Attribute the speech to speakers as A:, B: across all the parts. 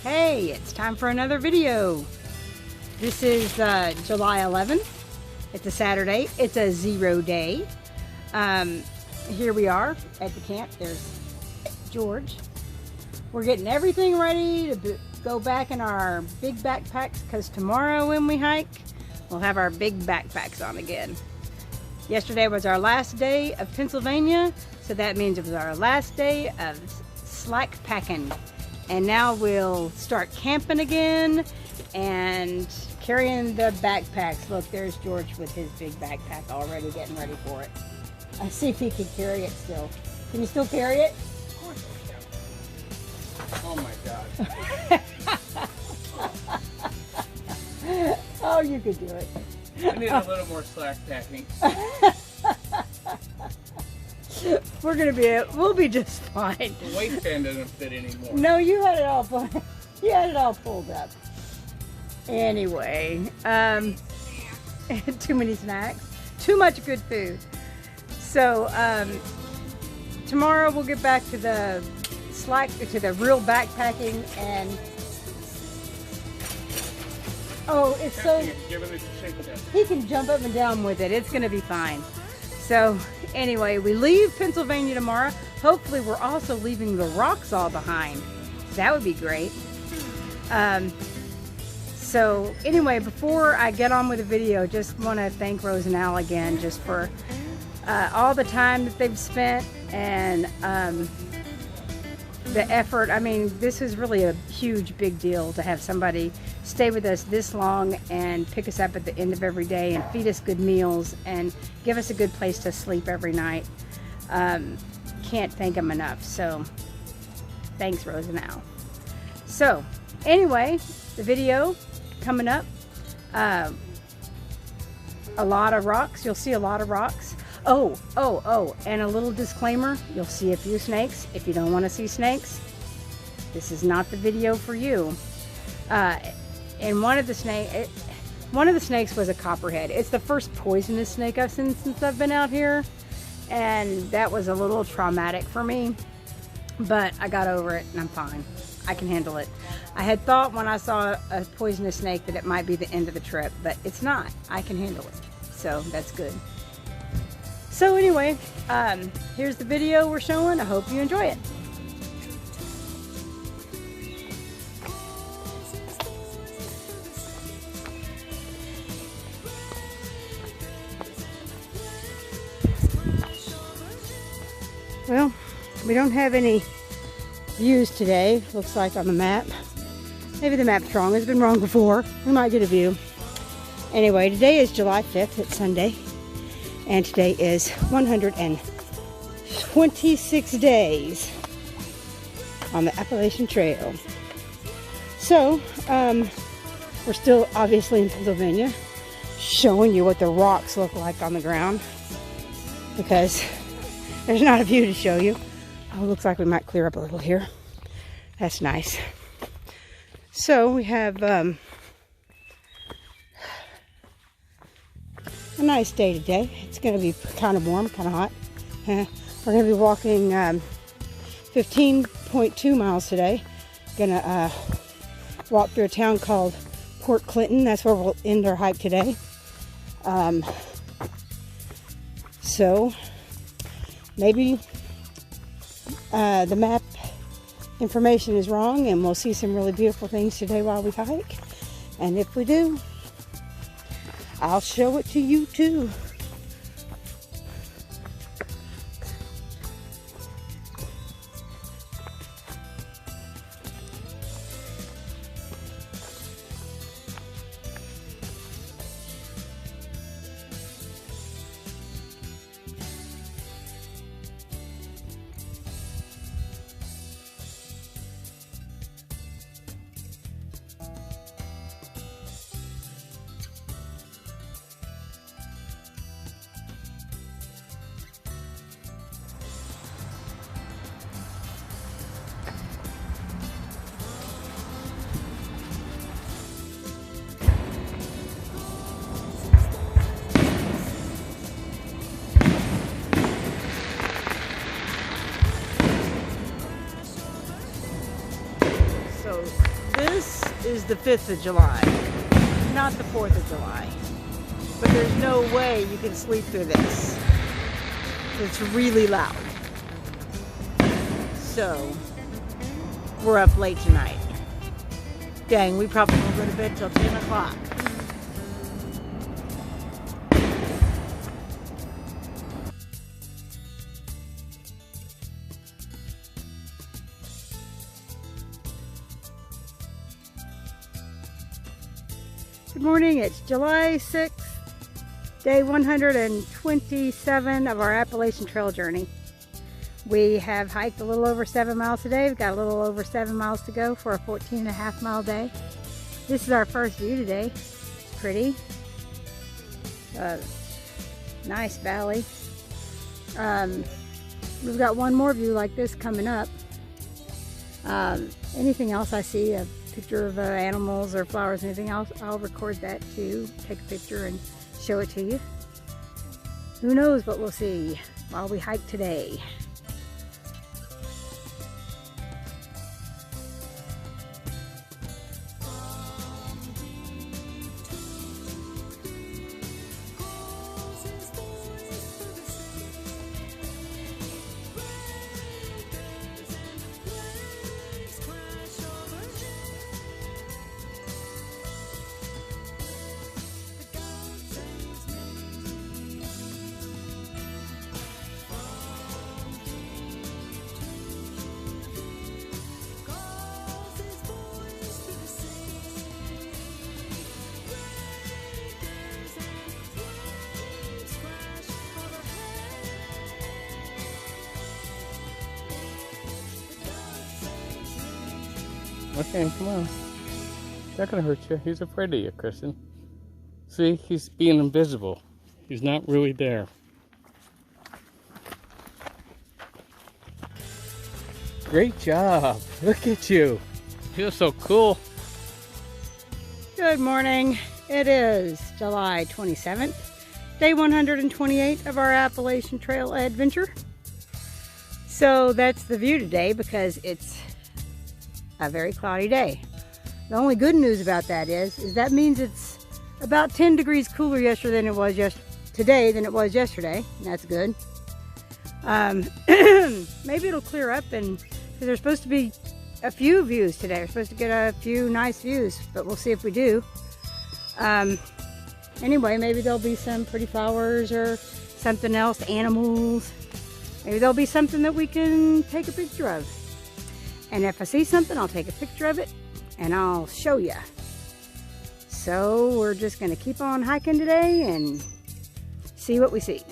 A: Hey, it's time for another video. This is July 11th. It's a Saturday. It's a 0 day. Here we are at the camp. There's George. We're getting everything ready to go back in our big backpacks because tomorrow when we hike, we'll have our big backpacks on again. Yesterday was our last day of Pennsylvania, so that means it was our last day of slack packing. And now we'll start camping again and carrying the backpacks. Look, there's George with his big backpack already getting ready for it. I see if he can carry it still. Can you still carry it?
B: Of course I can. Oh my God.
A: Oh, you could do it.
B: I need a little more slack packing.
A: We'll be just fine.
B: The waistband doesn't fit anymore.
A: No, you had it all pulled up. Anyway, too many snacks, too much good food. So tomorrow we'll get back to the real backpacking, and oh, it's so he can jump up and down with it. It's gonna be fine. So anyway, we leave Pennsylvania tomorrow. Hopefully we're also leaving the rocks all behind. That would be great. So anyway, before I get on with the video, just want to thank Rose and Al again just for all the time that they've spent and the effort. I mean, this is really a huge, big deal to have somebody stay with us this long and pick us up at the end of every day and feed us good meals and give us a good place to sleep every night. Can't thank them enough. So thanks, Rose and Al. So anyway, the video coming up, a lot of rocks. You'll see a lot of rocks. Oh, and a little disclaimer, you'll see a few snakes. If you don't want to see snakes, this is not the video for you. And one of the snakes was a copperhead. It's the first poisonous snake I've seen since I've been out here, and that was a little traumatic for me, but I got over it and I'm fine. I can handle it. I had thought when I saw a poisonous snake that it might be the end of the trip, but it's not. I can handle it, so that's good. So anyway, here's the video we're showing. I hope you enjoy it. Well, we don't have any views today, looks like on the map. Maybe the map's wrong. It's been wrong before. We might get a view. Anyway, today is July 5th. It's Sunday. And today is 126 days on the Appalachian Trail. So, we're still obviously in Pennsylvania, showing you what the rocks look like on the ground, because there's not a view to show you. Oh, looks like we might clear up a little here. That's nice. So we have a nice day today. It's going to be kind of warm, kind of hot. We're going to be walking 15.2 miles today. Going to walk through a town called Port Clinton. That's where we'll end our hike today. So maybe the map information is wrong and we'll see some really beautiful things today while we hike. And if we do, I'll show it to you too.
C: this is the 5th of July, not the 4th of July. But there's no way you can sleep through this. It's really loud. So, we're up late tonight. Dang, we probably won't go to bed till 10 o'clock.
A: Good morning, it's July 6th, day 127 of our Appalachian Trail journey. We have hiked a little over 7 miles today. We've got a little over 7 miles to go for a 14.5 mile day. This is our first view today. It's pretty. Nice valley. We've got one more view like this coming up. Anything else I see, a picture of animals or flowers, anything else, I'll record that too. Take a picture and show it to you. Who knows what we'll see while we hike today.
B: Okay, come on. Not gonna hurt you. He's afraid of you, Kristen. See, he's being invisible. He's not really there. Great job. Look at you. You feel so cool.
A: Good morning. It is July 27th, day 128 of our Appalachian Trail adventure. So that's the view today because it's a very cloudy day. The only good news about that is that means it's about 10 degrees cooler yesterday than it was today than it was yesterday, and that's good. Maybe it'll clear up, and because there's supposed to be a few views today. We're supposed to get a few nice views, but we'll see if we do. Anyway, maybe there'll be some pretty flowers or something else, animals. Maybe there'll be something that we can take a picture of. And if I see something, I'll take a picture of it and I'll show you. So we're just going to keep on hiking today and see what we see.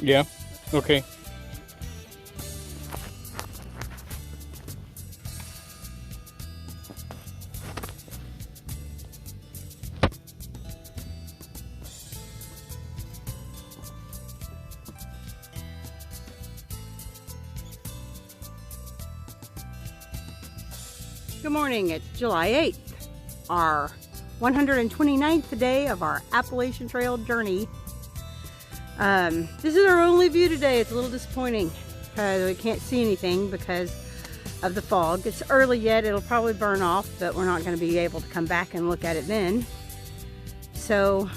B: Yeah? Okay.
C: Good morning, it's July 8th, our 129th day of our Appalachian Trail journey. This is our only view today. It's a little disappointing because we can't see anything because of the fog. It's early yet, it'll probably burn off, but we're not going to be able to come back and look at it then. So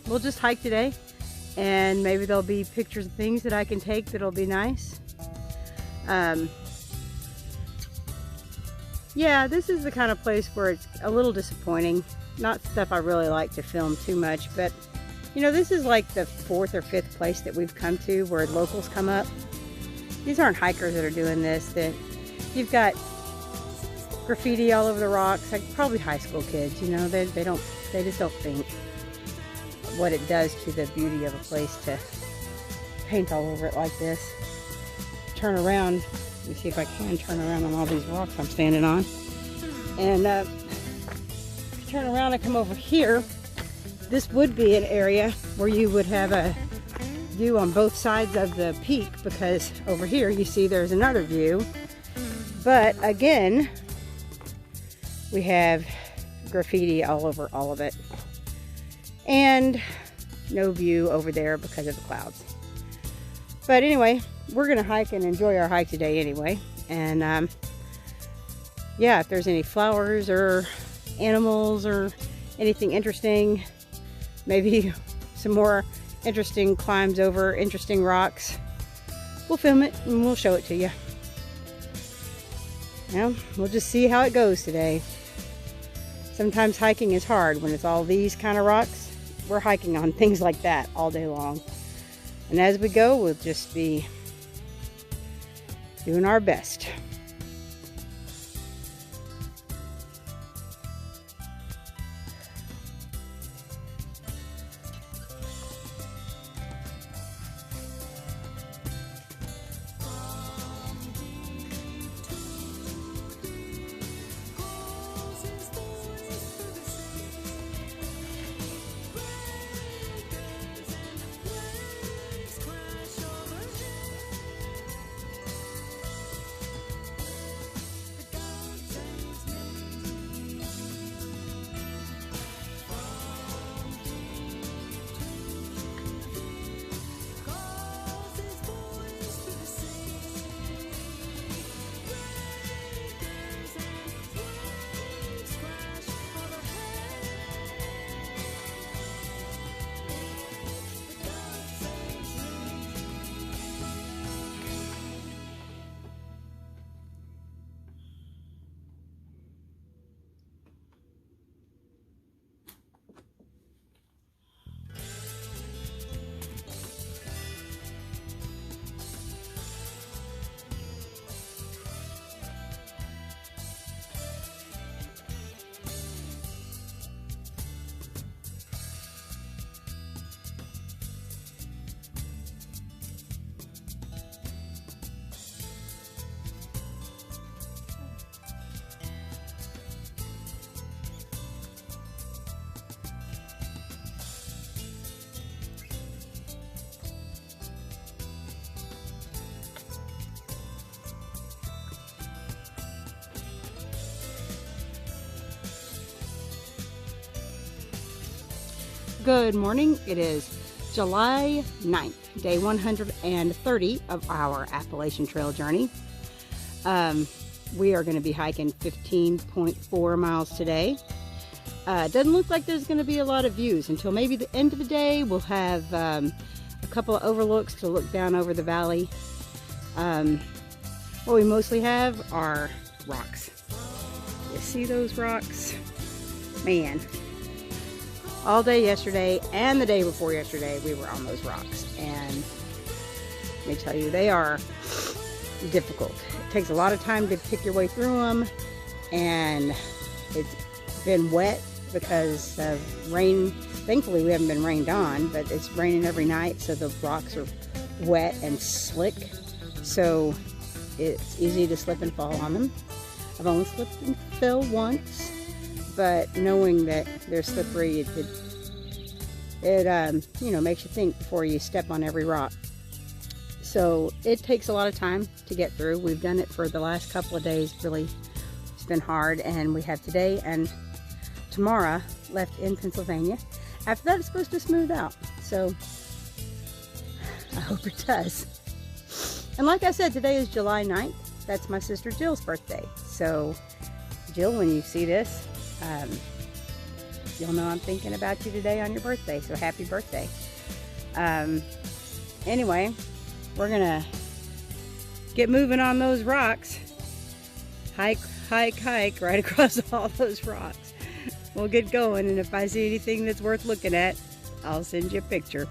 C: we'll just hike today, and maybe there'll be pictures of things that I can take that'll be nice. Yeah, this is the kind of place where it's a little disappointing. Not stuff I really like to film too much, but you know, this is like the 4th or 5th place that we've come to where locals come up. These aren't hikers that are doing this. That you've got graffiti all over the rocks, like probably high school kids. You know, they just don't think what it does to the beauty of a place to paint all over it like this. Turn around. Let me see if I can turn around on all these rocks I'm standing on. And turn around and come over here. This would be an area where you would have a view on both sides of the peak, because over here you see there's another view. But again, we have graffiti all over all of it. And no view over there because of the clouds. But anyway, we're gonna hike and enjoy our hike today anyway. And yeah, if there's any flowers or animals or anything interesting, maybe some more interesting climbs over interesting rocks, we'll film it and we'll show it to you. Well, we'll just see how it goes today. Sometimes hiking is hard when it's all these kind of rocks. We're hiking on things like that all day long. And as we go, we'll just be doing our best. Good morning. It is July 9th, day 130 of our Appalachian Trail journey. We are going to be hiking 15.4 miles today. Doesn't look like there's going to be a lot of views until maybe the end of the day. We'll have a couple of overlooks to look down over the valley. What we mostly have are rocks. You see those rocks? Man. All day yesterday and the day before yesterday, we were on those rocks. And let me tell you, they are difficult. It takes a lot of time to pick your way through them. And it's been wet because of rain. Thankfully, we haven't been rained on, but it's raining every night. So the rocks are wet and slick, so it's easy to slip and fall on them. I've only slipped and fell once, but knowing that they're slippery, it you know, makes you think before you step on every rock. So it takes a lot of time to get through. We've done it for the last couple of days. Really, it's been hard, and we have today and tomorrow left in Pennsylvania. After that, it's supposed to smooth out, so I hope it does. And like I said, today is July 9th. That's my sister Jill's birthday. So Jill, when you see this, you'll know I'm thinking about you today on your birthday, so happy birthday. Anyway, we're gonna get moving on those rocks. Hike right across all those rocks. We'll get going, and if I see anything that's worth looking at, I'll send you a picture.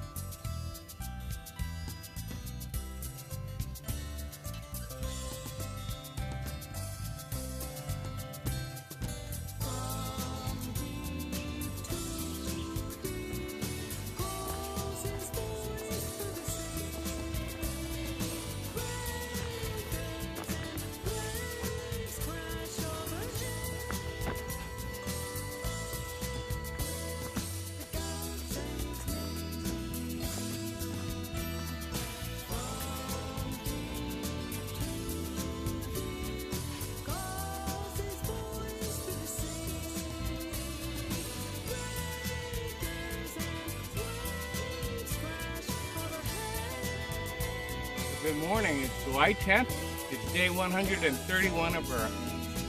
B: Good morning, it's July 10th. It's day 131 of our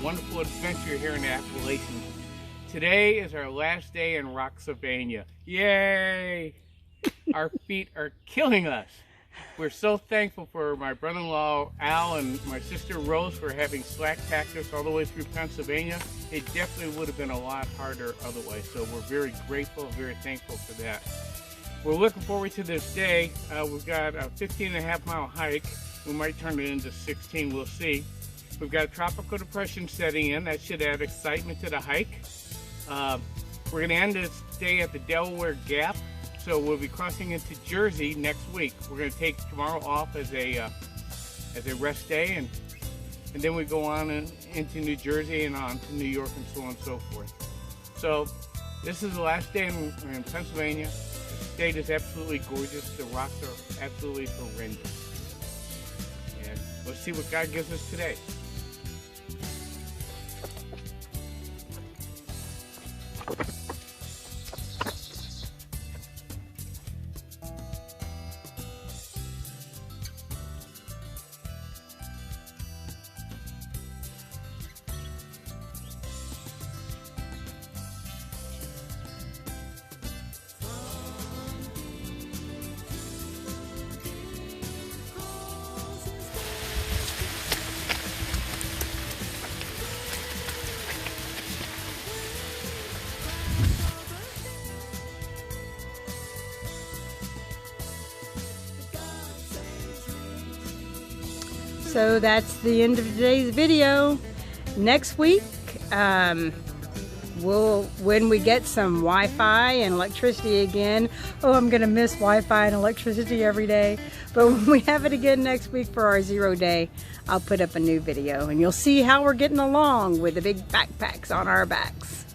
B: wonderful adventure here in the Appalachians. Today is our last day in Roxavania. Yay! Our feet are killing us. We're so thankful for my brother-in-law Al and my sister Rose for having slack packed us all the way through Pennsylvania. It definitely would have been a lot harder otherwise, so we're very grateful, very thankful for that. We're looking forward to this day. We've got a 15.5-mile hike. We might turn it into 16, we'll see. We've got a tropical depression setting in. That should add excitement to the hike. We're going to end this day at the Delaware Gap. So we'll be crossing into Jersey next week. We're going to take tomorrow off as a rest day, and then we go on into New Jersey and on to New York and so on and so forth. So this is the last day in Pennsylvania. The state is absolutely gorgeous. The rocks are absolutely horrendous. And let's see what God gives us today.
C: So that's the end of today's video. Next week, when we get some Wi-Fi and electricity again. Oh, I'm gonna miss Wi-Fi and electricity every day. But when we have it again next week for our 0 day, I'll put up a new video and you'll see how we're getting along with the big backpacks on our backs.